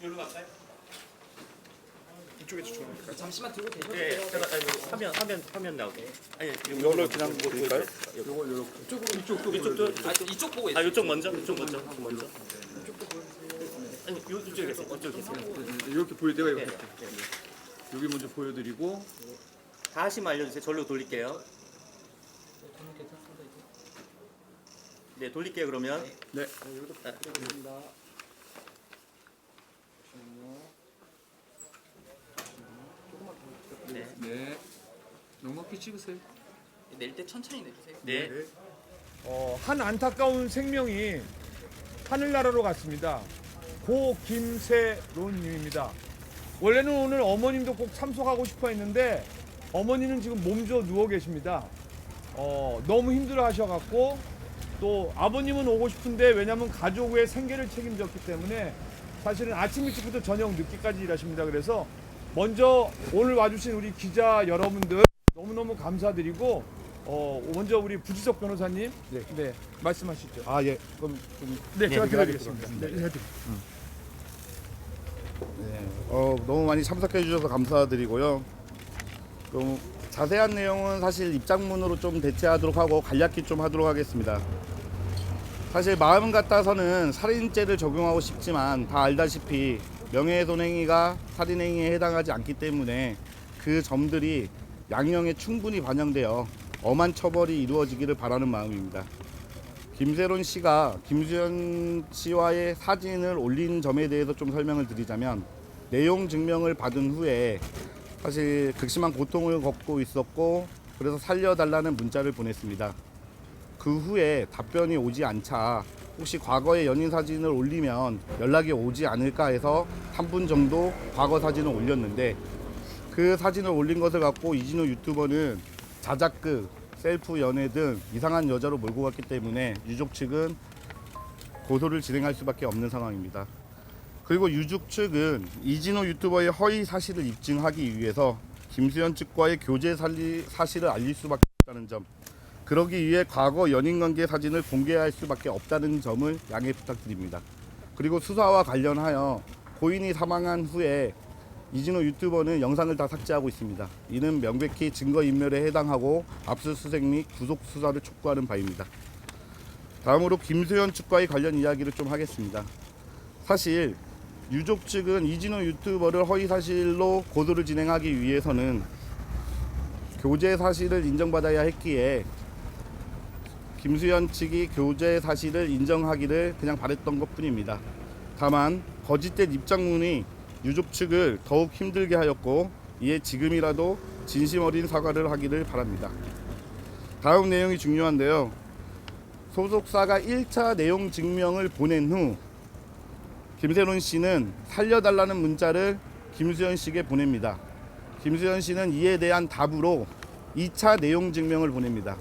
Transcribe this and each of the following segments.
여기로 갈까요? 이쪽에 추천할까요? 잠시만 들고 계셔도 네, 돼요. 제가 화면 나오게. 아니, 이걸로 그냥 볼까요? 이쪽으로 이쪽도 이쪽 보고 아, 있어요. 이쪽 먼저. 아니, 이쪽에 계세요. 이쪽에 계세요. 이렇게 내가 이렇게 네. 여기 먼저 보여드리고 다시 알려주세요. 절로 돌릴게요. 네, 돌릴게요. 그러면. 네. 네. 네. 넉넉히 찍으세요. 낼 때 천천히 내주세요. 네. 한 안타까운 생명이 하늘나라로 갔습니다. 고 김세론님입니다. 원래는 오늘 어머님도 꼭 참석하고 싶어 했는데 어머니는 지금 몸져 누워 계십니다. 너무 힘들어 하셔갖고 또 아버님은 오고 싶은데 왜냐면 가족의 생계를 책임졌기 때문에 사실은 아침 일찍부터 저녁 늦게까지 일하십니다. 그래서 먼저 오늘 와주신 우리 기자 여러분들 너무너무 감사드리고 먼저 우리 부지석 변호사님 네 말씀하시죠. 아, 예. 그럼 좀 네, 제가 얘기를 기다리겠습니다. 하겠습니다. 네, 인사드립니다. 네. 너무 많이 참석해 주셔서 감사드리고요. 좀 자세한 내용은 사실 입장문으로 좀 대체하도록 하고 간략히 좀 하도록 하겠습니다. 사실 마음 같아서는 살인죄를 적용하고 싶지만 다 알다시피 명예훼손 행위가 살인 행위에 해당하지 않기 때문에 그 점들이 양형에 충분히 반영되어 엄한 처벌이 이루어지기를 바라는 마음입니다. 김세론 씨가 김수현 씨와의 사진을 올린 점에 대해서 좀 설명을 드리자면 내용 증명을 받은 후에 사실 극심한 고통을 겪고 있었고 그래서 살려달라는 문자를 보냈습니다. 그 후에 답변이 오지 않자 혹시 과거의 연인 사진을 올리면 연락이 오지 않을까 해서 한 분 정도 과거 사진을 올렸는데 그 사진을 올린 것을 갖고 이진호 유튜버는 자작극, 셀프 연애 등 이상한 여자로 몰고 갔기 때문에 유족 측은 고소를 진행할 수밖에 없는 상황입니다. 그리고 유족 측은 이진호 유튜버의 허위 사실을 입증하기 위해서 김수현 측과의 교제 사실을 알릴 수밖에 없다는 점, 그러기 위해 과거 연인관계 사진을 공개할 수밖에 없다는 점을 양해 부탁드립니다. 그리고 수사와 관련하여 고인이 사망한 후에 이진호 유튜버는 영상을 다 삭제하고 있습니다. 이는 명백히 증거인멸에 해당하고 압수수색 및 구속 수사를 촉구하는 바입니다. 다음으로 김수현 측과의 관련 이야기를 좀 하겠습니다. 사실 유족 측은 이진호 유튜버를 허위 사실로 고소를 진행하기 위해서는 교제 사실을 인정받아야 했기에 김수현 측이 교제 사실을 인정하기를 그냥 바랬던 것뿐입니다. 다만 거짓된 입장문이 유족 측을 더욱 힘들게 하였고 이에 지금이라도 진심 어린 사과를 하기를 바랍니다. 다음 내용이 중요한데요. 소속사가 1차 내용 증명을 보낸 후 김세론 씨는 살려달라는 문자를 김수현 씨에게 보냅니다. 김수현 씨는 이에 대한 답으로 2차 내용 증명을 보냅니다.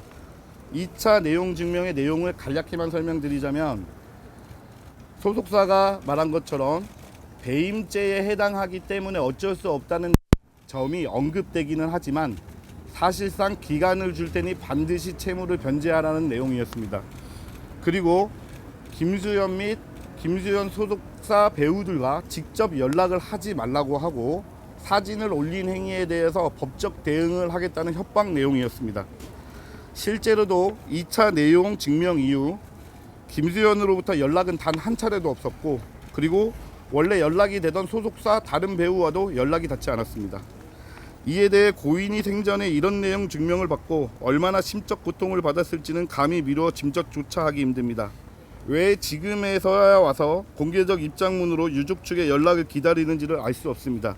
2차 내용 증명의 내용을 간략히만 설명드리자면 소속사가 말한 것처럼 배임죄에 해당하기 때문에 어쩔 수 없다는 점이 언급되기는 하지만 사실상 기간을 줄 테니 반드시 채무를 변제하라는 내용이었습니다. 그리고 김수현 및 김수현 소속사 배우들과 직접 연락을 하지 말라고 하고 사진을 올린 행위에 대해서 법적 대응을 하겠다는 협박 내용이었습니다. 실제로도 2차 내용 증명 이후 김수현으로부터 연락은 단 한 차례도 없었고 그리고 원래 연락이 되던 소속사 다른 배우와도 연락이 닿지 않았습니다. 이에 대해 고인이 생전에 이런 내용 증명을 받고 얼마나 심적 고통을 받았을지는 감히 미루어 짐작조차 하기 힘듭니다. 왜 지금에서야 와서 공개적 입장문으로 유족 측의 연락을 기다리는지를 알 수 없습니다.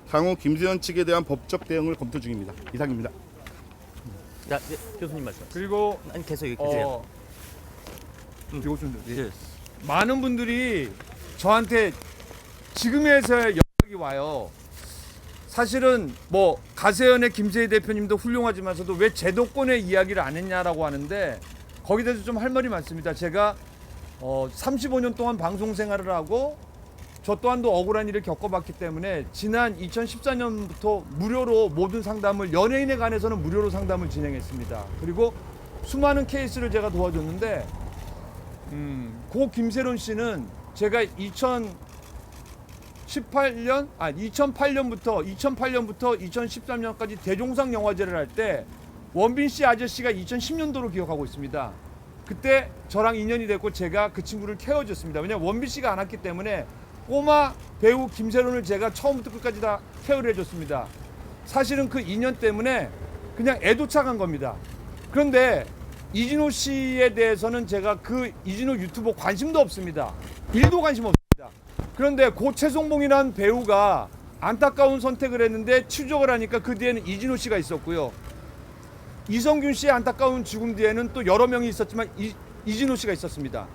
향후 김수현 측에 대한 법적 대응을 검토 중입니다. 이상입니다. 자, 네, 교수님 말씀. 그리고 아니, 계속 여기 계세요. 네. 많은 분들이 저한테 지금에서야 연락이 와요. 사실은 뭐 가세연의 김세희 대표님도 훌륭하지만서도 왜 제도권의 이야기를 안 했냐라고 하는데 거기에 대해서 좀 할 말이 많습니다. 제가 35년 동안 방송 생활을 하고 저 또한도 억울한 일을 겪어봤기 때문에 지난 2014년부터 무료로 모든 상담을 연예인에 관해서는 무료로 상담을 진행했습니다. 그리고 수많은 케이스를 제가 도와줬는데 고 김세론 씨는 제가 2008년부터 2013년까지 대종상 영화제를 할 때 원빈 씨 아저씨가 2010년도로 기억하고 있습니다. 그때 저랑 인연이 됐고 제가 그 친구를 케어해줬습니다. 왜냐면 원빈 씨가 안 왔기 때문에 꼬마 배우 김세론을 제가 처음부터 끝까지 다 케어를 해줬습니다. 사실은 그 인연 때문에 그냥 애도착한 겁니다. 그런데 이진호 씨에 대해서는 제가 그 이진호 유튜버 관심도 없습니다. 1도 관심 없습니다. 그런데 고 최송봉이라는 배우가 안타까운 선택을 했는데 추적을 하니까 그 뒤에는 이진호 씨가 있었고요. 이성균 씨의 안타까운 죽음 뒤에는 또 여러 명이 있었지만 이진호 씨가 있었습니다.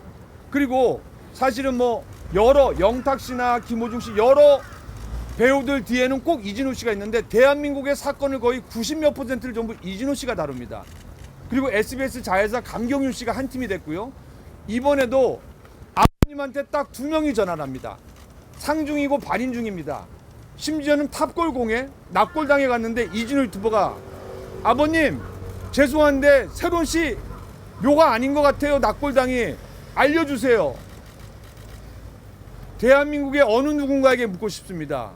그리고 사실은 뭐 여러 영탁 씨나 김호중 씨 여러 배우들 뒤에는 꼭 이진호 씨가 있는데 대한민국의 사건을 거의 90몇 %를 전부 이진호 씨가 다룹니다. 그리고 SBS 자회사 강경윤 씨가 한 팀이 됐고요. 이번에도 아버님한테 딱 2명이 전화를 합니다. 상중이고 발인 중입니다. 심지어는 탑골공에 납골당해 갔는데 이진호 유튜버가 아버님 죄송한데 세론 씨 묘가 아닌 것 같아요. 납골당이 알려주세요. 대한민국의 어느 누군가에게 묻고 싶습니다.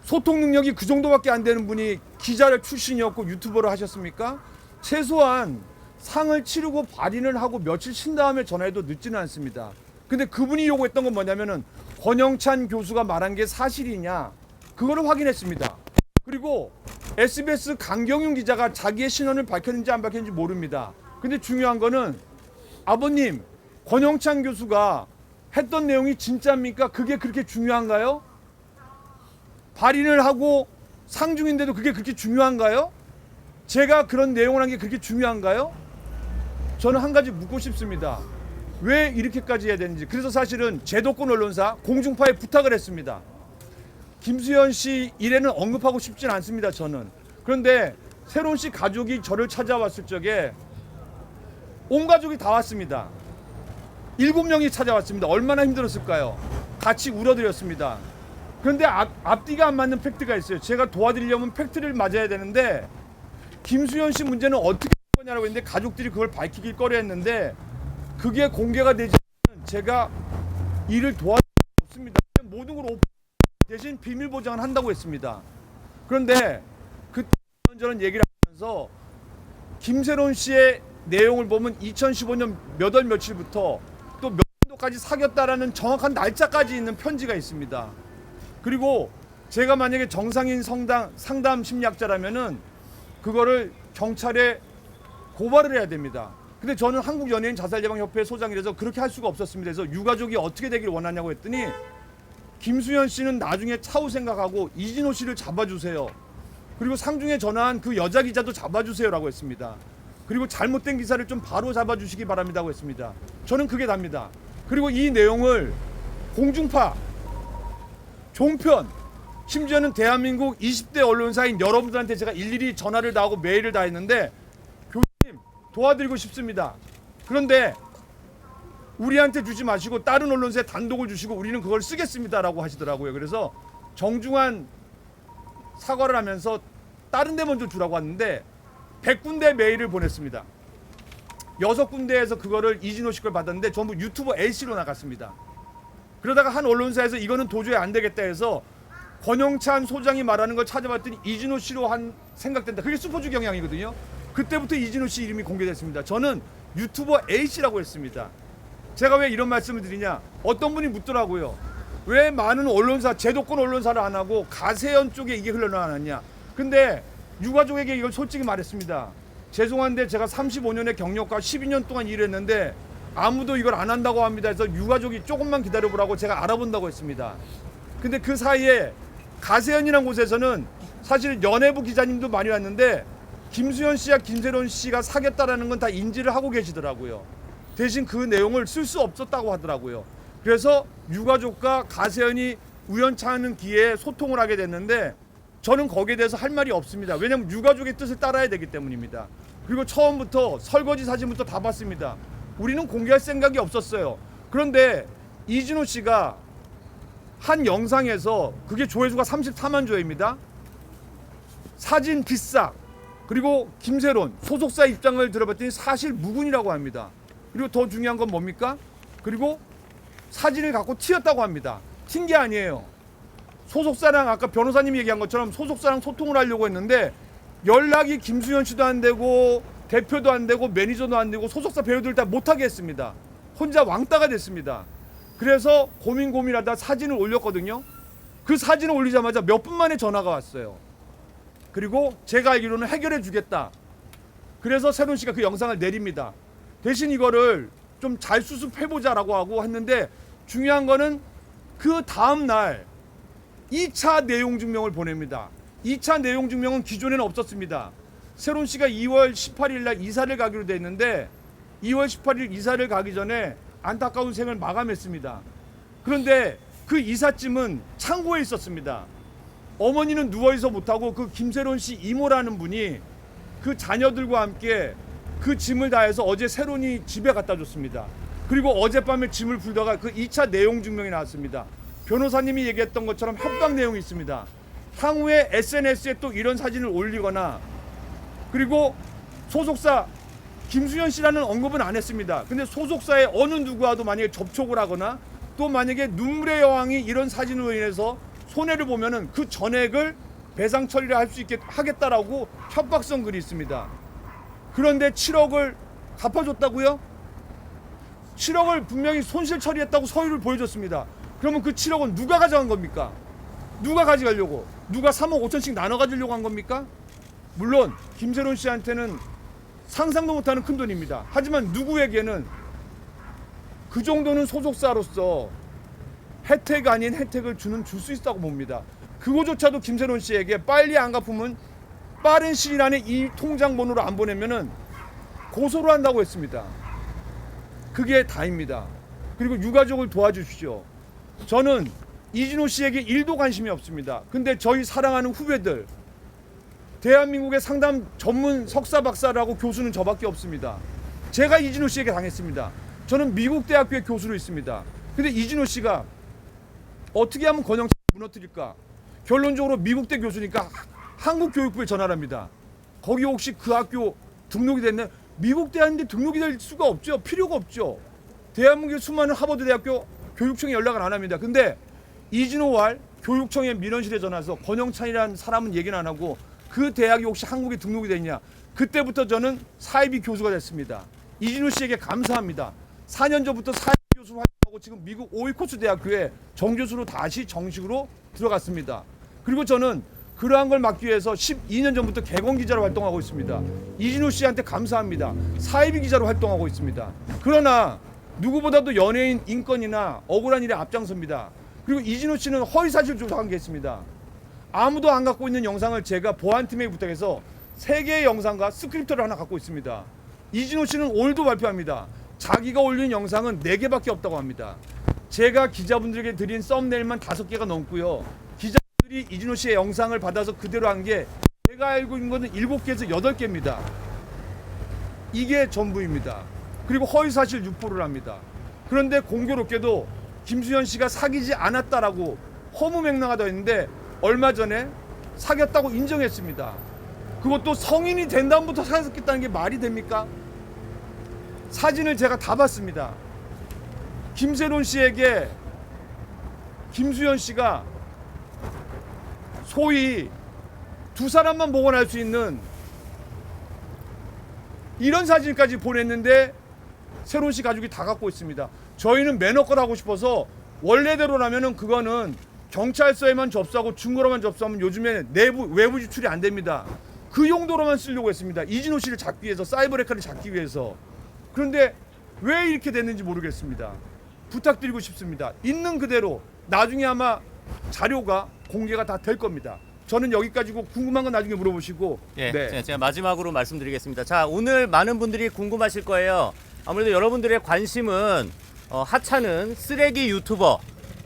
소통 능력이 그 정도밖에 안 되는 분이 기자를 출신이었고 유튜버를 하셨습니까? 최소한 상을 치르고 발인을 하고 며칠 쉰 다음에 전화해도 늦지는 않습니다. 근데 그분이 요구했던 건 뭐냐면은 권영찬 교수가 말한 게 사실이냐 그거를 확인했습니다. 그리고 SBS 강경윤 기자가 자기의 신원을 밝혔는지 안 밝혔는지 모릅니다. 근데 중요한 거는 아버님 권영찬 교수가 했던 내용이 진짜입니까? 그게 그렇게 중요한가요? 발인을 하고 상중인데도 그게 그렇게 중요한가요? 제가 그런 내용을 한 게 그렇게 중요한가요? 저는 한 가지 묻고 싶습니다. 왜 이렇게까지 해야 되는지. 그래서 사실은 제도권 언론사 공중파에 부탁을 했습니다. 김수현 씨 일에는 언급하고 싶진 않습니다. 저는. 그런데 세론 씨 가족이 저를 찾아왔을 적에 온 가족이 다 왔습니다. 7명이 찾아왔습니다. 얼마나 힘들었을까요? 같이 울어드렸습니다. 그런데 앞뒤가 안 맞는 팩트가 있어요. 제가 도와드리려면 팩트를 맞아야 되는데 김수현 씨 문제는 어떻게 할 거냐라고 했는데 가족들이 그걸 밝히길 꺼려했는데 그게 공개가 되지 않으면 제가 일을 도와줄 수 없습니다. 모든 걸 대신 비밀 보장을 한다고 했습니다. 그런데 그때 저는 얘기를 하면서 김세론 씨의 내용을 보면 2015년 몇 월 며칠부터 또 몇 년도까지 사귀었다라는 정확한 날짜까지 있는 편지가 있습니다. 그리고 제가 만약에 정상인 상담 심리학자라면은 그거를 경찰에 고발을 해야 됩니다. 근데 저는 한국연예인 자살예방협회 소장이라서 그렇게 할 수가 없었습니다. 그래서 유가족이 어떻게 되길 원하냐고 했더니 김수현 씨는 나중에 차후 생각하고 이진호 씨를 잡아주세요. 그리고 상중에 전화한 그 여자 기자도 잡아주세요라고 했습니다. 그리고 잘못된 기사를 좀 바로 잡아주시기 바랍니다고 했습니다. 저는 그게 답니다. 그리고 이 내용을 공중파, 종편, 심지어는 대한민국 20대 언론사인 여러분들한테 제가 일일이 전화를 다 하고 메일을 다 했는데 교수님 도와드리고 싶습니다. 그런데 우리한테 주지 마시고 다른 언론사에 단독을 주시고 우리는 그걸 쓰겠습니다라고 하시더라고요. 그래서 정중한 사과를 하면서 다른 데 먼저 주라고 하는데 100군데 메일을 보냈습니다. 6군데에서 그거를 이진호 씨 걸 받았는데 전부 유튜버 A씨로 나갔습니다. 그러다가 한 언론사에서 이거는 도저히 안 되겠다 해서 권영찬 소장이 말하는 걸 찾아봤더니 이진호 씨로 한 생각된다. 그게 슈퍼주 경향이거든요. 그때부터 이진호 씨 이름이 공개됐습니다. 저는 유튜버 A씨라고 했습니다. 제가 왜 이런 말씀을 드리냐. 어떤 분이 묻더라고요. 왜 많은 언론사, 제도권 언론사를 안 하고 가세연 쪽에 이게 흘러나왔냐. 근데 유가족에게 이걸 솔직히 말했습니다. 죄송한데 제가 35년의 경력과 12년 동안 일했는데 아무도 이걸 안 한다고 합니다. 해서 유가족이 조금만 기다려보라고 제가 알아본다고 했습니다. 근데 그 사이에 가세연이라는 곳에서는 사실 연예부 기자님도 많이 왔는데 김수현 씨와 김세론 씨가 사귀었다라는 건 다 인지를 하고 계시더라고요. 대신 그 내용을 쓸 수 없었다고 하더라고요. 그래서 유가족과 가세연이 우연찮은 기회에 소통을 하게 됐는데 저는 거기에 대해서 할 말이 없습니다. 왜냐하면 유가족의 뜻을 따라야 되기 때문입니다. 그리고 처음부터 설거지 사진부터 다 봤습니다. 우리는 공개할 생각이 없었어요. 그런데 이진호 씨가 한 영상에서 그게 조회수가 34만 조회입니다. 사진 비싸. 그리고 김세론 소속사 입장을 들어봤더니 사실 무근이라고 합니다. 그리고 더 중요한 건 뭡니까? 그리고 사진을 갖고 튀었다고 합니다. 튄 게 아니에요. 소속사랑 아까 변호사님이 얘기한 것처럼 소속사랑 소통을 하려고 했는데 연락이 김수현 씨도 안 되고 대표도 안 되고 매니저도 안 되고 소속사 배우들 다 못하게 했습니다. 혼자 왕따가 됐습니다. 그래서 고민하다 사진을 올렸거든요. 그 사진을 올리자마자 몇 분 만에 전화가 왔어요. 그리고 제가 알기로는 해결해 주겠다. 그래서 새로운 씨가 그 영상을 내립니다. 대신 이거를 좀 잘 수습해보자라고 하고 했는데 중요한 거는 그 다음 날 2차 내용 증명을 보냅니다. 2차 내용 증명은 기존에는 없었습니다. 새로운 씨가 2월 18일 날 이사를 가기로 돼 있는데 2월 18일 이사를 가기 전에 안타까운 생을 마감했습니다. 그런데 그 이삿짐은 창고에 있었습니다. 어머니는 누워있어 못하고 그 김새로운 씨 이모라는 분이 그 자녀들과 함께 그 짐을 다해서 어제 새로운이 집에 갖다 줬습니다. 그리고 어젯밤에 짐을 풀다가 그 2차 내용 증명이 나왔습니다. 변호사님이 얘기했던 것처럼 협박 내용이 있습니다. 향후에 SNS에 또 이런 사진을 올리거나 그리고 소속사 김수현 씨라는 언급은 안 했습니다. 근데 소속사의 어느 누구와도 만약에 접촉을 하거나 또 만약에 눈물의 여왕이 이런 사진으로 인해서 손해를 보면은 그 전액을 배상 처리를 할 수 있게 하겠다라고 협박성 글이 있습니다. 그런데 7억을 갚아줬다고요? 7억을 분명히 손실 처리했다고 서류를 보여줬습니다. 그러면 그 7억은 누가 가져간 겁니까? 누가 가져가려고? 누가 3억 5천씩 나눠 가지려고 한 겁니까? 물론 김새로운 씨한테는 상상도 못하는 큰 돈입니다. 하지만 누구에게는 그 정도는 소속사로서 혜택 아닌 혜택을 줄 수 있다고 봅니다. 그거조차도 김새로운 씨에게 빨리 안 갚으면 빠른 시일 안에 이 통장 번호로 안 보내면은 고소를 한다고 했습니다. 그게 다입니다. 그리고 유가족을 도와주십시오. 저는 이진호 씨에게 1도 관심이 없습니다. 근데 저희 사랑하는 후배들, 대한민국의 상담 전문 석사 박사라고 교수는 저밖에 없습니다. 제가 이진호 씨에게 당했습니다. 저는 미국 대학교의 교수로 있습니다. 근데 이진호 씨가 어떻게 하면 권영찬을 무너뜨릴까? 결론적으로 미국대 교수니까 한국교육부에 전화를 합니다. 거기 혹시 그 학교 등록이 됐네? 미국 대학인데 등록이 될 수가 없죠. 필요가 없죠. 대한민국의 수많은 하버드 대학교 교육청에 연락을 안 합니다. 근데 이진호왈 교육청의 민원실에 전화해서 권영찬이라는 사람은 얘기는 안 하고 그 대학이 혹시 한국에 등록이 됐냐? 그때부터 저는 사이비 교수가 됐습니다. 이진호 씨에게 감사합니다. 4년 전부터 사이비 교수로 활동하고 지금 미국 오이코스 대학교에 정교수로 다시 정식으로 들어갔습니다. 그리고 저는 그러한 걸 막기 위해서 12년 전부터 개건 기자로 활동하고 있습니다. 이진호 씨한테 감사합니다. 사이비 기자로 활동하고 있습니다. 그러나 누구보다도 연예인 인권이나 억울한 일에 앞장섭니다. 그리고 이진호 씨는 허위사실 조작한 게 있습니다. 아무도 안 갖고 있는 영상을 제가 보안팀에 부탁해서 3개의 영상과 스크립트를 하나 갖고 있습니다. 이진호 씨는 오늘도 발표합니다. 자기가 올린 영상은 4개밖에 없다고 합니다. 제가 기자분들에게 드린 썸네일만 5개가 넘고요. 기자분들이 이진호 씨의 영상을 받아서 그대로 한 게 제가 알고 있는 것은 7개에서 8개입니다. 이게 전부입니다. 그리고 허위사실 유포를 합니다. 그런데 공교롭게도 김수현 씨가 사귀지 않았다라고 허무맹랑하다 했는데 얼마 전에 사귀었다고 인정했습니다. 그것도 성인이 된 다음부터 사귀었다는 게 말이 됩니까? 사진을 제가 다 봤습니다. 김새로운 씨에게 김수현 씨가 소위 2사람만 보고 날 수 있는 이런 사진까지 보냈는데 새로운 씨 가족이 다 갖고 있습니다. 저희는 매너껏 하고 싶어서 원래대로라면은 그거는 경찰서에만 접수하고 증거로만 접수하면 요즘에 외부 유출이 안 됩니다. 그 용도로만 쓰려고 했습니다. 이진호 씨를 잡기 위해서, 사이버 레카를 잡기 위해서. 그런데 왜 이렇게 됐는지 모르겠습니다. 부탁드리고 싶습니다. 있는 그대로 나중에 아마 자료가 공개가 다 될 겁니다. 저는 여기까지고 궁금한 건 나중에 물어보시고. 예, 네. 제가 마지막으로 말씀드리겠습니다. 자, 오늘 많은 분들이 궁금하실 거예요. 아무래도 여러분들의 관심은 하찮은 쓰레기 유튜버,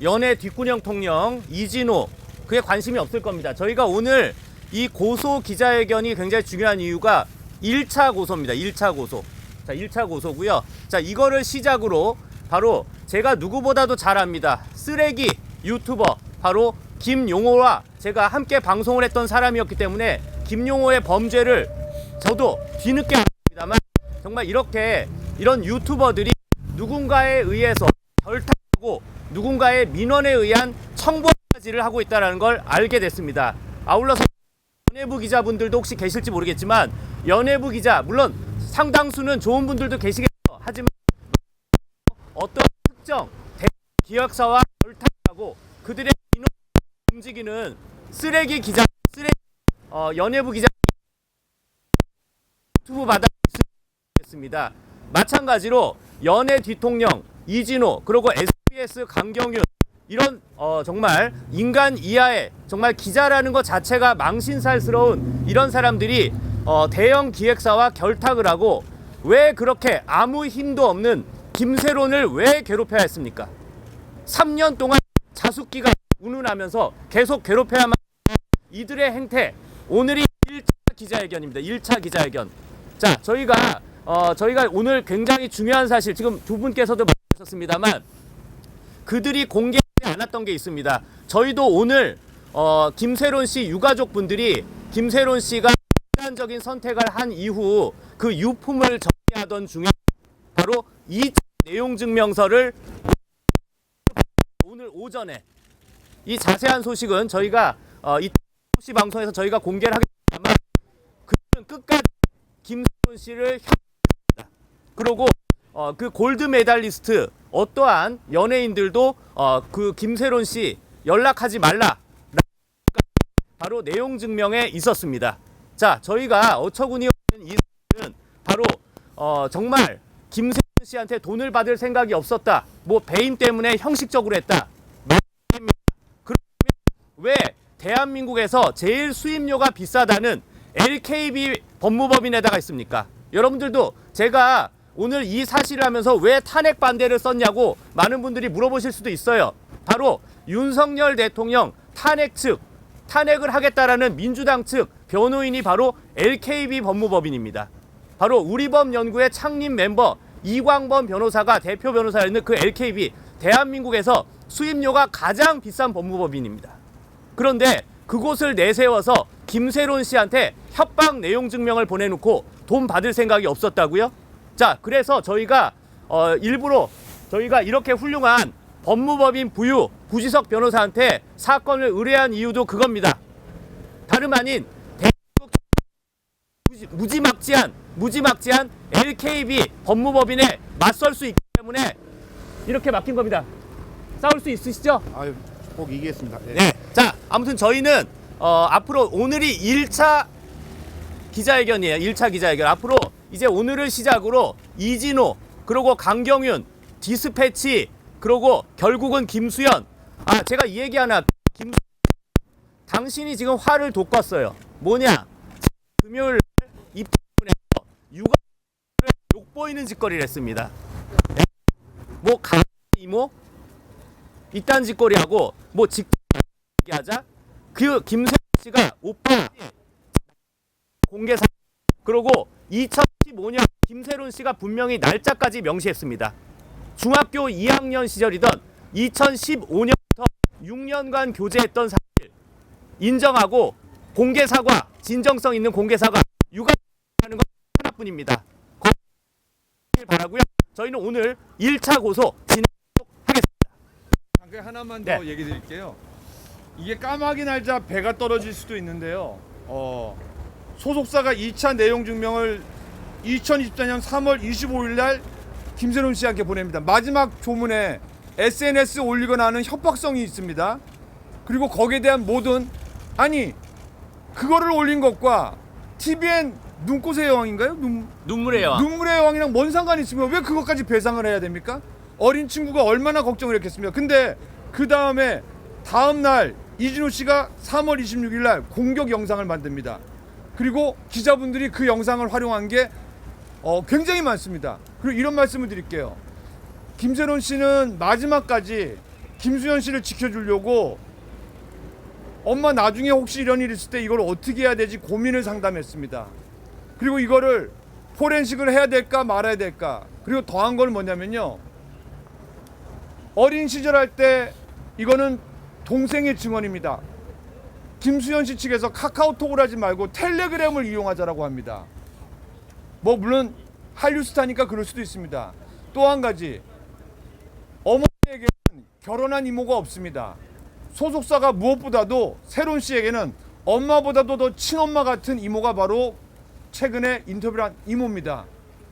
연애 뒷구녕 통령 이진호, 그에 관심이 없을 겁니다. 저희가 오늘 이 고소 기자회견이 굉장히 중요한 이유가 1차 고소입니다. 1차 고소. 자, 1차 고소고요. 자, 이거를 시작으로 바로 제가 누구보다도 잘 압니다. 쓰레기 유튜버 바로 김용호와 제가 함께 방송을 했던 사람이었기 때문에 김용호의 범죄를 저도 뒤늦게 알았습니다만 정말 이런 유튜버들이 누군가에 의해서 결탁하고 누군가의 민원에 의한 청부까지 지를 하고 있다는 걸 알게 됐습니다. 아울러서 연예부 기자분들도 혹시 계실지 모르겠지만 연예부 기자 물론 상당수는 좋은 분들도 계시겠죠. 하지만 어떤 특정 기획사와 결탁하고 그들의 인원 움직이는 쓰레기 기자, 연예부 기자 유튜브 바닥에 있습니다. 마찬가지로 연예 뒤통령 이진호 그리고 SBS 강경윤 이런 정말 인간 이하의 정말 기자라는 것 자체가 망신살스러운 이런 사람들이 대형 기획사와 결탁을 하고 왜 그렇게 아무 힘도 없는 김세론을 왜 괴롭혀야 했습니까? 3년 동안 자숙기가 운운하면서 계속 괴롭혀야만 이들의 행태 오늘이 1차 기자회견입니다. 1차 기자회견. 자, 저희가 오늘 굉장히 중요한 사실 지금 두 분께서도 말씀하셨습니다만 그들이 공개하지 않았던 게 있습니다. 저희도 오늘 김세론 씨 유가족 분들이 김세론 씨가 극단적인 선택을 한 이후 그 유품을 정리하던 중에 바로 2차 내용 증명서를 오늘 오전에 이 자세한 소식은 저희가 이 시 방송에서 저희가 공개를 하겠습니다만 그들은 끝까지 김세론 씨를 협박했습니다. 그리고 그 골드 메달리스트 어떠한 연예인들도 그 김세론 씨 연락하지 말라 바로 내용 증명에 있었습니다. 자, 저희가 어처구니 없는 이 사실은 바로 정말 김세론 씨한테 돈을 받을 생각이 없었다. 뭐 배임 때문에 형식적으로 했다. 그러면 왜 대한민국에서 제일 수입료가 비싸다는 LKB 법무법인에다가 있습니까? 여러분들도 제가 오늘 이 사실을 하면서 왜 탄핵 반대를 썼냐고 많은 분들이 물어보실 수도 있어요. 바로 윤석열 대통령 탄핵을 하겠다라는 민주당 측 변호인이 바로 LKB 법무법인입니다. 바로 우리법연구의 창립 멤버 이광범 변호사가 대표 변호사였는 그 LKB 대한민국에서 수입료가 가장 비싼 법무법인입니다. 그런데 그곳을 내세워서 김세론 씨한테 협박 내용 증명을 보내놓고 돈 받을 생각이 없었다고요? 자, 그래서 저희가 일부러 저희가 이렇게 훌륭한 법무법인 부지석 변호사한테 사건을 의뢰한 이유도 그겁니다. 다름 아닌 대한민국 무지막지한 LKB 법무법인에 맞설 수 있기 때문에 이렇게 막힌 겁니다. 싸울 수 있으시죠? 아유, 꼭 이기겠습니다. 네. 네. 자, 아무튼 저희는 앞으로 오늘이 1차 기자회견이에요. 1차 기자회견. 앞으로 이제 오늘을 시작으로 이진호, 그리고 강경윤, 디스패치, 그리고 결국은 김수현. 제가 이 얘기 하나. 당신이 지금 화를 돋궜어요. 뭐냐? 금요일 입장문에서 육아를 욕보이는 짓거리를 했습니다. 네? 뭐 이모? 이딴 짓거리하고 뭐 얘기하자. 그 김세현 씨가 오빠 공개사 그리고 2015년 김세론 씨가 분명히 날짜까지 명시했습니다. 중학교 2학년 시절이던 2015년부터 6년간 교제했던 사실 인정하고 공개 사과, 진정성 있는 공개 사과 육아하는 건 하나뿐입니다. 거길 바라고요. 저희는 오늘 1차 고소 진행하도록 하겠습니다. 잠깐 하나만 네. 더 얘기 드릴게요. 이게 까마귀 날자 배가 떨어질 수도 있는데요. 소속사가 2차 내용 증명을 2024년 3월 25일 날 김세론 씨한테 보냅니다. 마지막 조문에 SNS 올리거나 하는 협박성이 있습니다. 그리고 거기에 대한 모든 그거를 올린 것과 TVN 눈꽃의 여왕인가요? 눈물의 여왕. 눈물의 여왕이랑 뭔 상관이 있으면 왜 그것까지 배상을 해야 됩니까? 어린 친구가 얼마나 걱정을 했겠습니까? 근데 그 다음에 다음 날 이진호 씨가 3월 26일 날 공격 영상을 만듭니다. 그리고 기자분들이 그 영상을 활용한 게 굉장히 많습니다. 그리고 이런 말씀을 드릴게요. 김세론 씨는 마지막까지 김수현 씨를 지켜주려고 엄마 나중에 혹시 이런 일 있을 때 이걸 어떻게 해야 되지 고민을 상담했습니다. 그리고 이거를 포렌식을 해야 될까 말아야 될까. 그리고 더한 건 뭐냐면요. 어린 시절 할 때 이거는 동생의 증언입니다. 김수현 씨 측에서 카카오톡을 하지 말고 텔레그램을 이용하자라고 합니다. 뭐 물론 한류스타니까 그럴 수도 있습니다. 또 한 가지, 어머니에게는 결혼한 이모가 없습니다. 소속사가 무엇보다도 새로운 씨에게는 엄마보다도 더 친엄마 같은 이모가 바로 최근에 인터뷰를 한 이모입니다.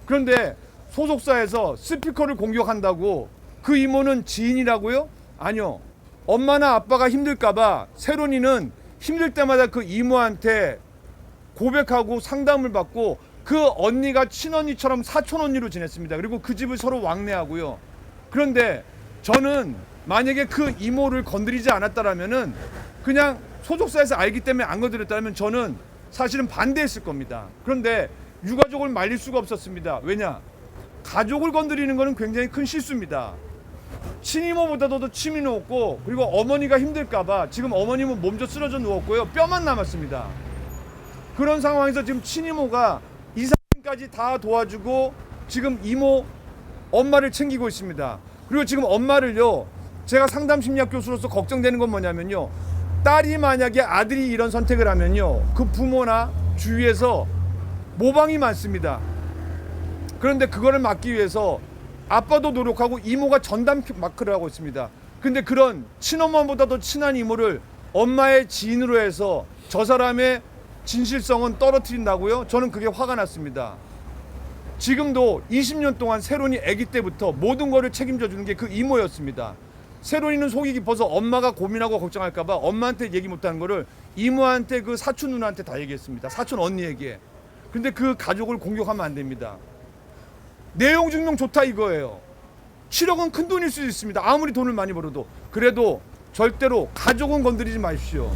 그런데 소속사에서 스피커를 공격한다고 그 이모는 지인이라고요? 아니요. 엄마나 아빠가 힘들까봐 새론이는 힘들 때마다 그 이모한테 고백하고 상담을 받고 그 언니가 친언니처럼 사촌 언니로 지냈습니다. 그리고 그 집을 서로 왕래하고요. 그런데 저는 만약에 그 이모를 건드리지 않았다라면은 그냥 소속사에서 알기 때문에 안 건드렸다면 저는 사실은 반대했을 겁니다. 그런데 유가족을 말릴 수가 없었습니다. 왜냐? 가족을 건드리는 것은 굉장히 큰 실수입니다. 친이모보다도 더 친이모였고, 그리고 어머니가 힘들까봐 지금 어머님은 몸져 쓰러져 누웠고요. 뼈만 남았습니다. 그런 상황에서 지금 친이모가 이사님까지 다 도와주고 지금 이모 엄마를 챙기고 있습니다. 그리고 지금 엄마를요, 제가 상담심리학 교수로서 걱정되는 건 뭐냐면요, 딸이 만약에 아들이 이런 선택을 하면요, 그 부모나 주위에서 모방이 많습니다. 그런데 그거를 막기 위해서 아빠도 노력하고 이모가 전담 마크를 하고 있습니다. 근데 그런 친엄마보다 더 친한 이모를 엄마의 지인으로 해서 저 사람의 진실성은 떨어뜨린다고요? 저는 그게 화가 났습니다. 지금도 20년 동안 새론이 아기 때부터 모든 거를 책임져 주는 게 그 이모였습니다. 새론이는 속이 깊어서 엄마가 고민하고 걱정할까봐 엄마한테 얘기 못하는 거를 이모한테, 그 사촌 누나한테 다 얘기했습니다. 사촌 언니에게. 근데 그 가족을 공격하면 안 됩니다. 내용 증명 좋다 이거예요. 7억은 큰 돈일 수 있습니다. 아무리 돈을 많이 벌어도. 그래도 절대로 가족은 건드리지 마십시오.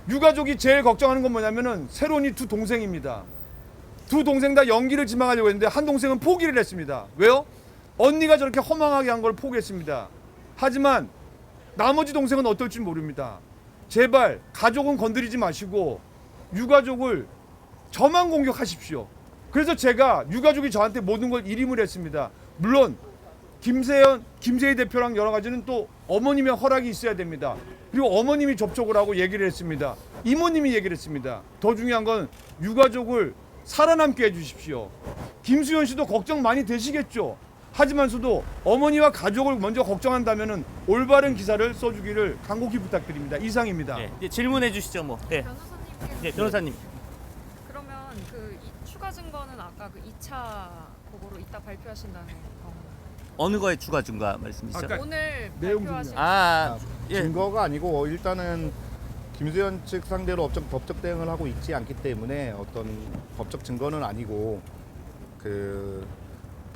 유가족이 제일 걱정하는 건 뭐냐면은 새론이 두 동생입니다. 두 동생 다 연기를 지망하려고 했는데 한 동생은 포기를 했습니다. 왜요? 언니가 저렇게 허망하게 한 걸 포기했습니다. 하지만 나머지 동생은 어떨지 모릅니다. 제발 가족은 건드리지 마시고 유가족을 저만 공격하십시오. 그래서 제가 유가족이 저한테 모든 걸 일임을 했습니다. 물론 김세희 대표랑 여러 가지는 또 어머님의 허락이 있어야 됩니다. 그리고 어머님이 접촉을 하고 얘기를 했습니다. 이모님이 얘기를 했습니다. 더 중요한 건 유가족을 살아남게 해주십시오. 김수현 씨도 걱정 많이 되시겠죠. 하지만서도 어머니와 가족을 먼저 걱정한다면은 올바른 기사를 써주기를 간곡히 부탁드립니다. 이상입니다. 네, 이제 질문해 주시죠, 뭐. 네, 변호사님께서 네, 변호사님. 그러면 그 추가 증거는 아까 그 2차 보고로 이따 발표하신다는 거. 어느 거에 추가 증가 말씀이시죠? 아까 오늘 내용 발표하신 예. 증거가 아니고 일단은 김수현 측 상대로 법적 대응을 하고 있지 않기 때문에 어떤 법적 증거는 아니고 그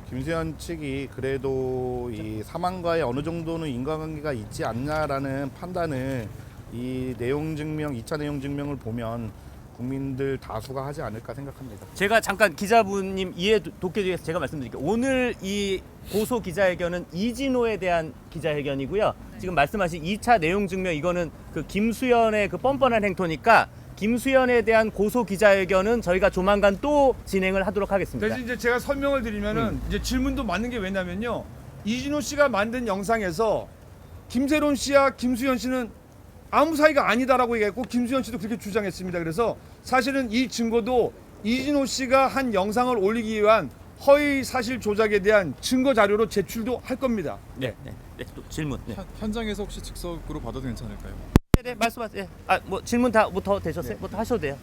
김수현 측이 그래도 이 사망과의 어느 정도는 인과관계가 있지 않냐라는 판단을 이 내용 증명, 2차 내용 증명을 보면 국민들 다수가 하지 않을까 생각합니다. 제가 잠깐 기자분님 이해 돕기 위해서 제가 말씀드릴게요. 오늘 이 고소 기자회견은 이진호에 대한 기자회견이고요. 지금 말씀하신 2차 내용 증명, 이거는 그 김수현의 그 뻔뻔한 행토니까 김수현에 대한 고소 기자회견은 저희가 조만간 또 진행을 하도록 하겠습니다. 대신 이제 제가 설명을 드리면은 이제 질문도 맞는 게 왜냐면요, 이진호 씨가 만든 영상에서 김세론 씨와 김수현 씨는 아무 사이가 아니다라고 얘기했고 김수현 씨도 그렇게 주장했습니다. 그래서 사실은 이 증거도 이진호 씨가 한 영상을 올리기 위한 허위 사실 조작에 대한 증거 자료로 제출도 할 겁니다. 네, 또 질문. 네. 현장에서 혹시 즉석으로 받아도 괜찮을까요? 네, 말씀하세요. 뭐 질문 다 뭐 더 되셨어요? 뭐 더 하셔도 돼요.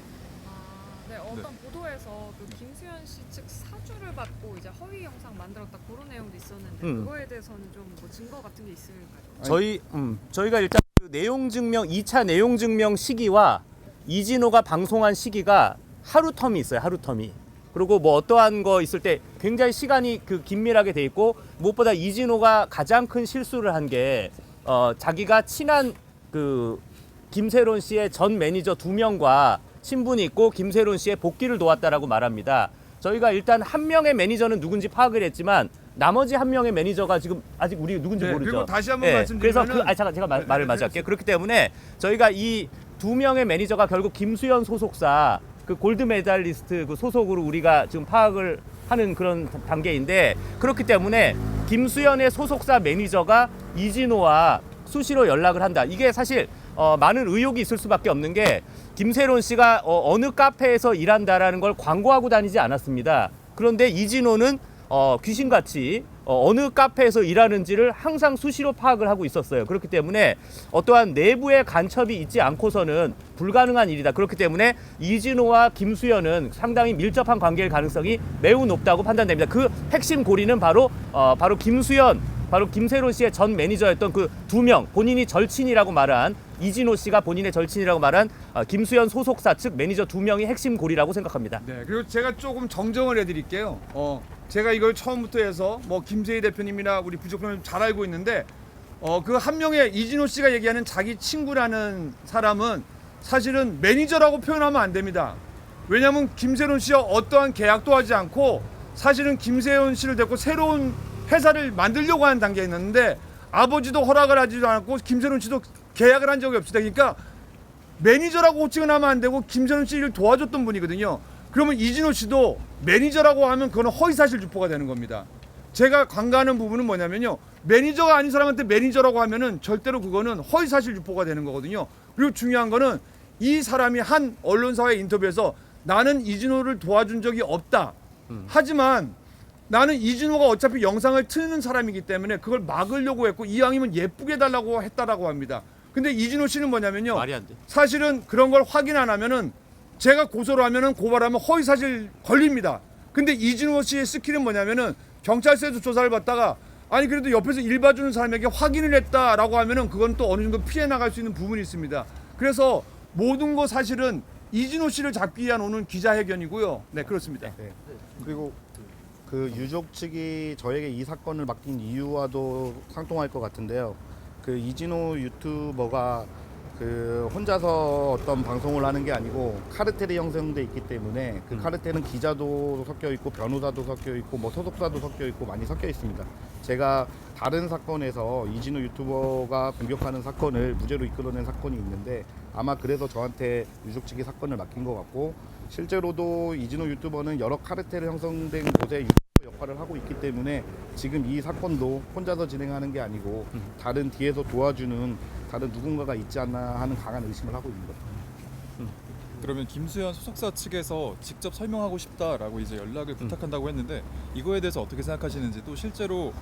네, 어떤 보도에서 그 김수현 씨 측 사주를 받고 이제 허위 영상 만들었다 그런 내용도 있었는데 그거에 대해서는 좀 뭐 증거 같은 게 있을까요? 저희가 일단 그 내용 증명 2차 내용 증명 시기와 이진호가 방송한 시기가 하루 텀이 있어요. 하루 텀이. 그리고 뭐 어떠한 거 있을 때 굉장히 시간이 그 긴밀하게 돼 있고, 무엇보다 이진호가 가장 큰 실수를 한 게 자기가 친한 그 김세론 씨의 전 매니저 2명과 친분이 있고 김세론 씨의 복귀를 도왔다라고 말합니다. 저희가 일단 한 명의 매니저는 누군지 파악을 했지만 나머지 한 명의 매니저가 지금 아직 우리 누군지 네, 모르죠. 그리고 다시 한번 말씀드리면은- 그래서 잠깐 제가 말을 마저 할게요. 그렇기 때문에 저희가 이 2명의 매니저가 결국 김수현 소속사 그 골드 메달리스트 그 소속으로 우리가 지금 파악을 하는 그런 단계인데, 그렇기 때문에 김수현의 소속사 매니저가 이진호와 수시로 연락을 한다. 이게 사실 많은 의혹이 있을 수밖에 없는 게, 김세론 씨가 어느 카페에서 일한다라는 걸 광고하고 다니지 않았습니다. 그런데 이진호는 귀신같이 어느 카페에서 일하는지를 항상 수시로 파악을 하고 있었어요. 그렇기 때문에 어떠한 내부의 간첩이 있지 않고서는 불가능한 일이다. 그렇기 때문에 이진호와 김수현은 상당히 밀접한 관계일 가능성이 매우 높다고 판단됩니다. 그 핵심 고리는 바로 김수현, 바로 김세론 씨의 전 매니저였던 그 두 명, 본인이 절친이라고 말한 이진호 씨가 본인의 절친이라고 말한 김수현 소속사 측 매니저 두 명이 핵심 고리라고 생각합니다. 네, 그리고 제가 조금 정정을 해드릴게요. 제가 이걸 처음부터 해서 뭐 김세희 대표님이나 우리 부족표님 잘 알고 있는데 그 한 명의 이진호 씨가 얘기하는 자기 친구라는 사람은 사실은 매니저라고 표현하면 안 됩니다. 왜냐하면 김세론 씨와 어떠한 계약도 하지 않고 사실은 김세론 씨를 데리고 새로운 회사를 만들려고 하는 단계에 있는데 아버지도 허락을 하지도 않고 김세론 씨도 계약을 한 적이 없습니다. 그러니까 매니저라고 호칭을 하면 안 되고 김세론 씨를 도와줬던 분이거든요. 그러면 이진호 씨도 매니저라고 하면 그거는 허위사실 유포가 되는 겁니다. 제가 간과하는 부분은 뭐냐면요. 매니저가 아닌 사람한테 매니저라고 하면은 절대로 그거는 허위사실 유포가 되는 거거든요. 그리고 중요한 거는 이 사람이 한 언론사와의 인터뷰에서 나는 이진호를 도와준 적이 없다. 하지만 나는 이진호가 어차피 영상을 트는 사람이기 때문에 그걸 막으려고 했고 이왕이면 예쁘게 해달라고 했다라고 합니다. 근데 이진호 씨는 뭐냐면요. 말이 안 돼. 사실은 그런 걸 확인 안 하면은 제가 고소를 하면은 고발하면 허위사실 걸립니다. 근데 이진호 씨의 스킬은 뭐냐면은 경찰서에서 조사를 받다가 아니 그래도 옆에서 일 봐주는 사람에게 확인을 했다라고 하면은 그건 또 어느 정도 피해 나갈 수 있는 부분이 있습니다. 그래서 모든 거 사실은 이진호 씨를 잡기 위한 오늘 기자회견이고요. 네, 그렇습니다. 네. 그리고 그 유족 측이 저에게 이 사건을 맡긴 이유와도 상통할 것 같은데요. 그 이진호 유튜버가 그 혼자서 어떤 방송을 하는 게 아니고 카르텔이 형성돼 있기 때문에 그 카르텔은 기자도 섞여 있고 변호사도 섞여 있고 뭐 소속사도 섞여 있고 많이 섞여 있습니다. 제가 다른 사건에서 이진호 유튜버가 공격하는 사건을 무죄로 이끌어낸 사건이 있는데 아마 그래서 저한테 유족 측이 사건을 맡긴 것 같고 실제로도 이진호 유튜버는 여러 카르텔 형성된 곳에 유튜버 역할을 하고 있기 때문에 지금 이 사건도 혼자서 진행하는 게 아니고 다른 뒤에서 도와주는 다른 누군가가 있지 않나 하는 강한 의심을 하고 있는 거죠. 그러면 김수현 소속사 측에서 직접 설명하고 싶다라고 이제 연락을 부탁한다고 했는데 이거에 대해서 어떻게 생각하시는지 또 실제로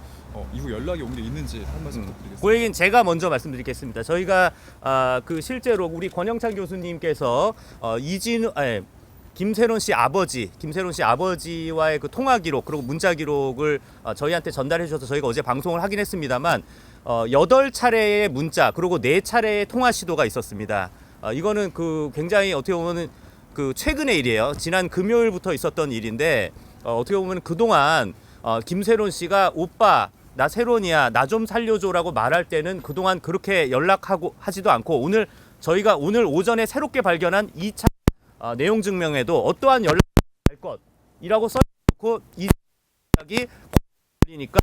이후 연락이 온 게 있는지 한 말씀 부탁드리겠습니다. 그 얘기는 제가 먼저 말씀드리겠습니다. 저희가 그 실제로 우리 권영찬 교수님께서 김세론 씨 아버지와의 그 통화 기록 그리고 문자 기록을 저희한테 전달해 주셔서 저희가 어제 방송을 하긴 했습니다만 8차례의 문자 그리고 4차례의 통화 시도가 있었습니다. 이거는 그 굉장히 어떻게 보면은 그 최근의 일이에요. 지난 금요일부터 있었던 일인데 어떻게 보면 그동안 김세론 씨가 오빠 나 세론이야 나 좀 살려줘라고 말할 때는 그동안 그렇게 연락하고 하지도 않고 저희가 오늘 오전에 새롭게 발견한 2차 내용 증명에도 어떠한 연락이 갈 것이라고 써놓고 이 연락이 걸리니까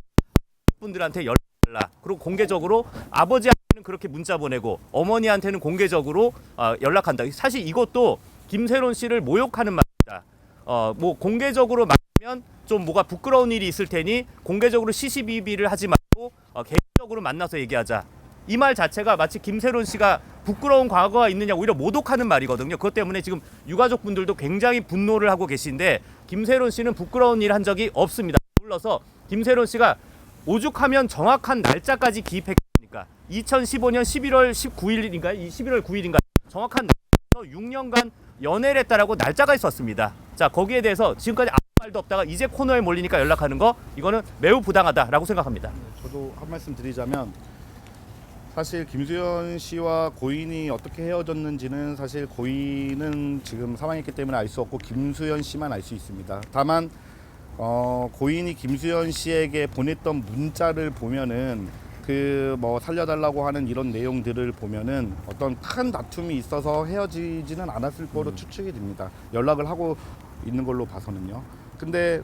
분들한테 연락달라. 그리고 공개적으로 아버지한테는 그렇게 문자 보내고 어머니한테는 공개적으로 연락한다. 사실 이것도 김세론 씨를 모욕하는 말입니다. 뭐 공개적으로 말하면 좀 뭐가 부끄러운 일이 있을 테니 공개적으로 시시비비를 하지 말고 개인적으로 만나서 얘기하자. 이 말 자체가 마치 김세론 씨가 부끄러운 과거가 있느냐 오히려 모독하는 말이거든요. 그것 때문에 지금 유가족분들도 굉장히 분노를 하고 계신데 김세론 씨는 부끄러운 일 한 적이 없습니다. 불러서 김세론 씨가 오죽하면 정확한 날짜까지 기입했습니까? 2015년 11월 19일인가요? 11월 9일인가? 정확한 날짜에서 6년간 연애를 했다라고 날짜가 있었습니다. 자, 거기에 대해서 지금까지 아무 말도 없다가 이제 코너에 몰리니까 연락하는 거 이거는 매우 부당하다라고 생각합니다. 저도 한 말씀 드리자면 사실 김수현 씨와 고인이 어떻게 헤어졌는지는 사실 고인은 지금 사망했기 때문에 알 수 없고 김수현 씨만 알 수 있습니다. 다만 고인이 김수현 씨에게 보냈던 문자를 보면은 그 뭐 살려달라고 하는 이런 내용들을 보면은 어떤 큰 다툼이 있어서 헤어지지는 않았을 거로 추측이 됩니다. 연락을 하고 있는 걸로 봐서는요. 근데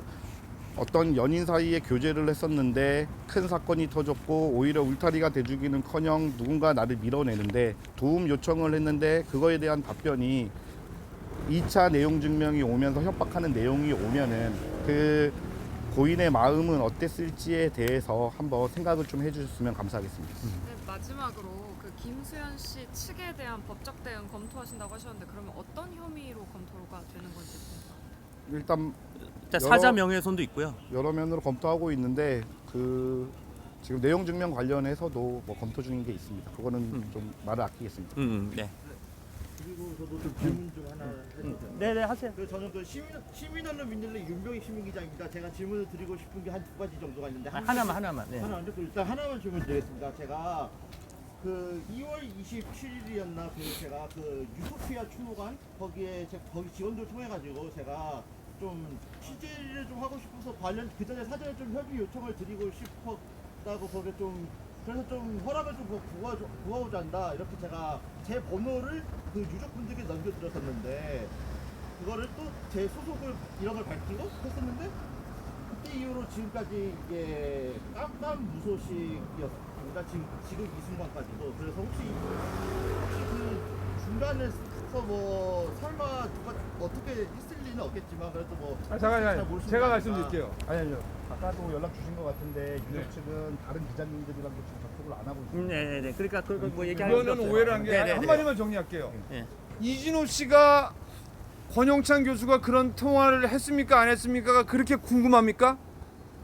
어떤 연인 사이에 교제를 했었는데 큰 사건이 터졌고 오히려 울타리가 돼주기는커녕 누군가 나를 밀어내는데 도움 요청을 했는데 그거에 대한 답변이 2차 내용 증명이 오면서 협박하는 내용이 오면은 그 고인의 마음은 어땠을지에 대해서 한번 생각을 좀 해주셨으면 감사하겠습니다. 네, 마지막으로 그 김수현 씨 측에 대한 법적 대응 검토하신다고 하셨는데 그러면 어떤 혐의로 검토가 되는 건지 궁금합니다. 일단 자, 여러- 사자 명예훼손도 있고요. 여러 면으로 검토하고 있는데 그 지금 내용 증명 관련해서도 뭐 검토 중인 게 있습니다. 그거는 좀 말을 아끼겠습니다. 네. 그리고 저도 좀 질문 좀 하나 해도 되나요? 네네 하세요. 저는 그 시민언론 민들레 윤병희 시민기자입니다. 제가 질문을 드리고 싶은 게 한 두 가지 정도가 있는데 하나만. 네. 하나만요. 일단 하나만 질문드리겠습니다. 제가 그 2월 27일이었나 그 제가 그 유토피아 추모관 거기에 거기 직원들 통해 가지고 제가 좀 취재를 좀 하고 싶어서 관련 그 전에 사전에 좀 협의 요청을 드리고 싶었다고 거기에 좀 그래서 좀 허락을 좀 구하고자 한다 이렇게 제가 제 번호를 그 유족분들께 넘겨드렸었는데 그거를 또 제 소속을 이런 걸 밝히고 했었는데 그때 이후로 지금까지 이게 깜깜무소식이었습니다. 지금 이 순간까지도. 그래서 혹시 그 중간에서 뭐 설마 누가 어떻게 했을 리는 없겠지만 그래도 뭐 잘 모르시는 제가 거니까. 말씀드릴게요. 아니요. 아까도 연락 주신 것 같은데 유력 측은 다른 기자님들이랑도 지금 접촉을 안 하고 있습니다. 네네네. 그러니까 그거 뭐 얘기하는 그거는 오해를 한 게 네네네. 한마디만 정리할게요. 네. 이진호 씨가 권영찬 교수가 그런 통화를 했습니까 안 했습니까가 그렇게 궁금합니까?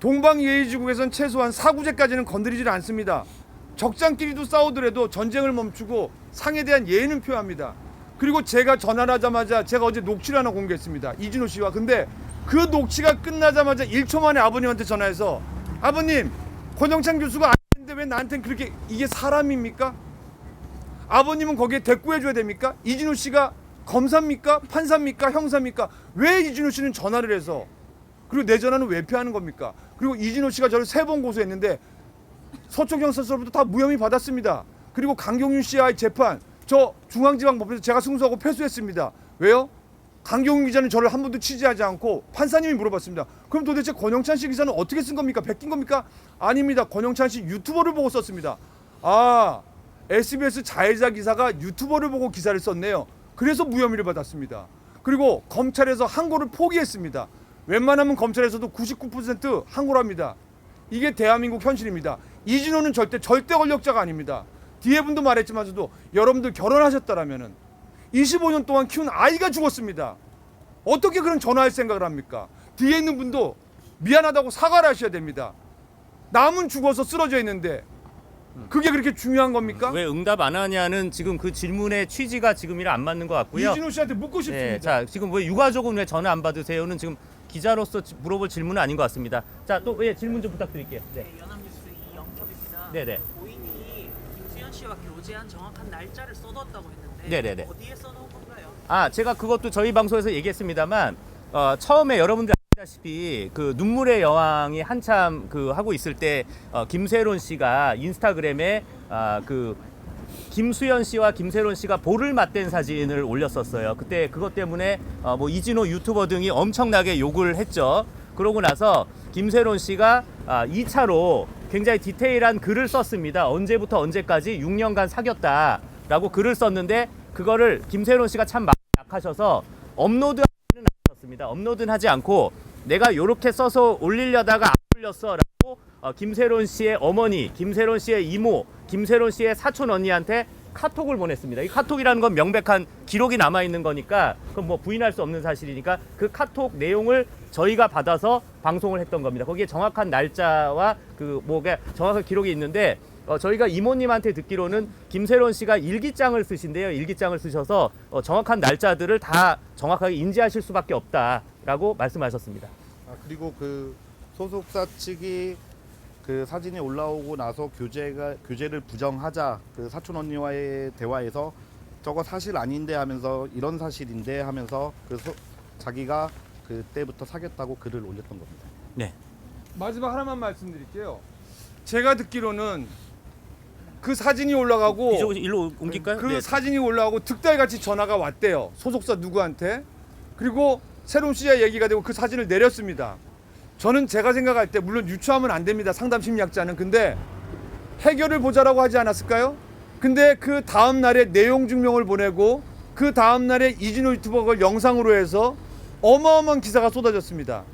동방예의지국에선 최소한 사구제까지는 건드리질 않습니다. 적장끼리도 싸우더라도 전쟁을 멈추고 상에 대한 예의는 표합니다. 그리고 제가 전화를 하자마자 제가 어제 녹취를 하나 공개했습니다. 이진호 씨와. 근데 그 녹취가 끝나자마자 1초 만에 아버님한테 전화해서 아버님 권영찬 교수가 안 했는데 왜 나한테는 그렇게 이게 사람입니까? 아버님은 거기에 대꾸해줘야 됩니까? 이진호 씨가 검사입니까? 판사입니까? 형사입니까? 왜 이진호 씨는 전화를 해서 그리고 내 전화는 왜 피하는 겁니까? 그리고 이진호 씨가 저를 3번 고소했는데 서초경찰서로부터 다 무혐의 받았습니다. 그리고 강경윤 씨와의 재판 저 중앙지방법원에서 제가 승소하고 패소했습니다. 왜요? 강경윤 기자는 저를 한 번도 취재하지 않고 판사님이 물어봤습니다. 그럼 도대체 권영찬 씨 기사는 어떻게 쓴 겁니까? 베낀 겁니까? 아닙니다. 권영찬 씨 유튜버를 보고 썼습니다. 아, SBS 자해자 기사가 유튜버를 보고 기사를 썼네요. 그래서 무혐의를 받았습니다. 그리고 검찰에서 항고를 포기했습니다. 웬만하면 검찰에서도 99% 항고를 합니다. 이게 대한민국 현실입니다. 이진호는 절대 권력자가 아닙니다. 뒤에 분도 말했지만서도 여러분들 결혼하셨다라면은 25년 동안 키운 아이가 죽었습니다. 어떻게 그런 전화할 생각을 합니까? 뒤에 있는 분도 미안하다고 사과를 하셔야 됩니다. 남은 죽어서 쓰러져 있는데 그게 그렇게 중요한 겁니까? 왜 응답 안 하냐는 지금 그 질문의 취지가 지금이랑 안 맞는 것 같고요. 이진호 씨한테 묻고 싶습니다. 네, 자 지금 왜 유가족은 왜 전화 안 받으세요는 지금 기자로서 물어볼 질문은 아닌 것 같습니다. 자 또 질문 좀 부탁드릴게요. 네. 연합뉴스 이영섭입니다. 네네. 고인이 김수현 씨와 교제한 정확한 날짜를 써뒀다고 했는데 네네네. 어디에 써놓은 건가요? 아 제가 그것도 저희 방송에서 얘기했습니다,만 처음에 여러분들 아시다시피 그 눈물의 여왕이 한참 그 하고 있을 때 김세론 씨가 인스타그램에 그 김수현 씨와 김세론 씨가 볼을 맞댄 사진을 올렸었어요. 그때 그것 때문에 뭐 이진호 유튜버 등이 엄청나게 욕을 했죠. 그러고 나서 김세론 씨가 2차로 굉장히 디테일한 글을 썼습니다. 언제부터 언제까지 6년간 사귀었다라고 글을 썼는데 그거를 김세론 씨가 참 마음이 약하셔서 업로드하지는 않았습니다. 업로드는 하지 않고 내가 요렇게 써서 올리려다가 안 올렸어라고 김세론 씨의 어머니, 김세론 씨의 이모, 김세론 씨의 사촌 언니한테 카톡을 보냈습니다. 이 카톡이라는 건 명백한 기록이 남아 있는 거니까 그건 뭐 부인할 수 없는 사실이니까 그 카톡 내용을 저희가 받아서 방송을 했던 겁니다. 거기에 정확한 날짜와 그 뭐가 정확한 기록이 있는데 저희가 이모님한테 듣기로는 김세론 씨가 일기장을 쓰신대요. 일기장을 쓰셔서 정확한 날짜들을 다 정확하게 인지하실 수밖에 없다라고 말씀하셨습니다. 그리고 그 소속사 측이 그 사진이 올라오고 나서 교제를 부정하자 그 사촌 언니와의 대화에서 저거 사실 아닌데 하면서 이런 사실인데 하면서 자기가 그때부터 사귀었다고 글을 올렸던 겁니다. 네. 마지막 하나만 말씀드릴게요. 제가 듣기로는 그 사진이 올라가고 이쪽으로 일로 옮길까요? 그 네. 사진이 올라오고 득달같이 전화가 왔대요. 소속사 누구한테. 그리고 새로운 씨와 얘기가 되고 그 사진을 내렸습니다. 저는 제가 생각할 때 물론 유추하면 안 됩니다. 상담 심리학자는. 근데 해결을 보자라고 하지 않았을까요? 근데 그 다음 날에 내용 증명을 보내고 그 다음 날에 이진호 유튜버가 영상으로 해서 어마어마한 기사가 쏟아졌습니다.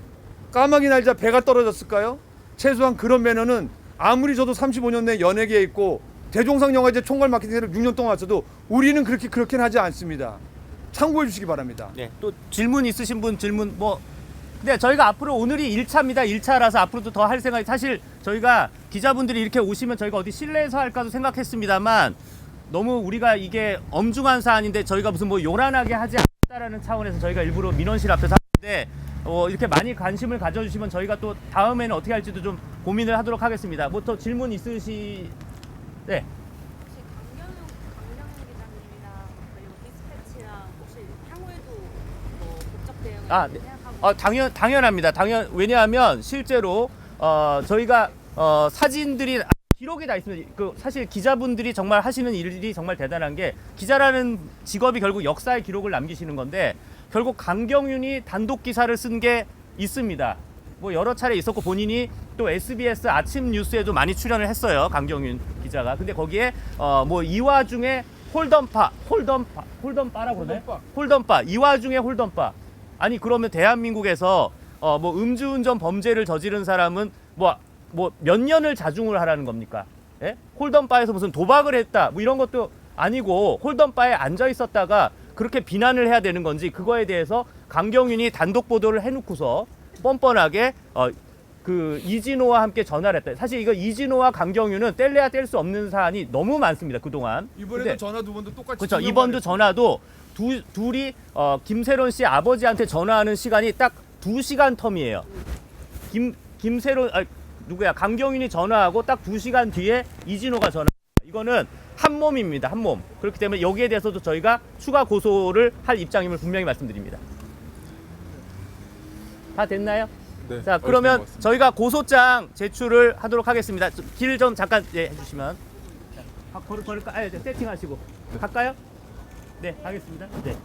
까마귀 날자 배가 떨어졌을까요? 최소한 그런 매너는 아무리 저도 35년 내 연예계에 있고 대종상 영화제 총괄 마케팅을 6년 동안 왔어도 우리는 그렇게는 하지 않습니다. 참고해 주시기 바랍니다. 네. 또 질문 있으신 분 질문 뭐 근데 저희가 앞으로 오늘이 1차입니다. 1차라서 앞으로도 더 할 생각이 사실 저희가 기자분들이 이렇게 오시면 저희가 어디 실내에서 할까도 생각했습니다만 너무 우리가 이게 엄중한 사안인데 저희가 무슨 뭐 요란하게 하지 않겠다라는 차원에서 저희가 일부러 민원실 앞에서 하는데 이렇게 많이 관심을 가져주시면 저희가 또 다음에는 어떻게 할지도 좀 고민을 하도록 하겠습니다. 뭐 더 질문 있으시? 네. 혹시 강경윤 기자님이랑 그리고 디스패치랑 혹시 향후에도 뭐 법적 대응을 네. 생각하고 당연합니다. 왜냐하면 실제로 저희가 사진들이 기록이 다 있습니다. 그 사실 기자분들이 정말 하시는 일이 정말 대단한 게 기자라는 직업이 결국 역사의 기록을 남기시는 건데 결국 강경윤이 단독 기사를 쓴 게 있습니다. 뭐 여러 차례 있었고 본인이 또 SBS 아침 뉴스에도 많이 출연을 했어요. 강경윤 기자가. 근데 거기에 뭐 이 와중에 홀덤바라고 그러네. 홀덤바. 이 와중에 홀덤바. 아니 그러면 대한민국에서 뭐 음주운전 범죄를 저지른 사람은 뭐 몇 년을 자중을 하라는 겁니까? 예? 홀덤바에서 무슨 도박을 했다 뭐 이런 것도 아니고 홀덤바에 앉아 있었다가 그렇게 비난을 해야 되는 건지 그거에 대해서 강경윤이 단독 보도를 해놓고서 뻔뻔하게 그 이진호와 함께 전화를 했다. 사실 이거 이진호와 강경윤은 뗄래야 뗄 수 없는 사안이 너무 많습니다. 그동안. 이번에도 근데 전화 두 번도 똑같이. 그렇죠. 이번도 전화도 둘이 김세론 씨 아버지한테 전화하는 시간이 딱 2시간 텀이에요. 김세론 누구야? 강경윤이 전화하고 딱 2시간 뒤에 이진호가 전화. 이거는 한 몸입니다. 한 몸. 그렇기 때문에 여기에 대해서도 저희가 추가 고소를 할 입장임을 분명히 말씀드립니다. 다 됐나요? 네. 자, 그러면 저희가 고소장 제출을 하도록 하겠습니다. 길 좀 잠깐 해주시면. 걸을까? 세팅하시고 갈까요? 네, 하겠습니다. 네.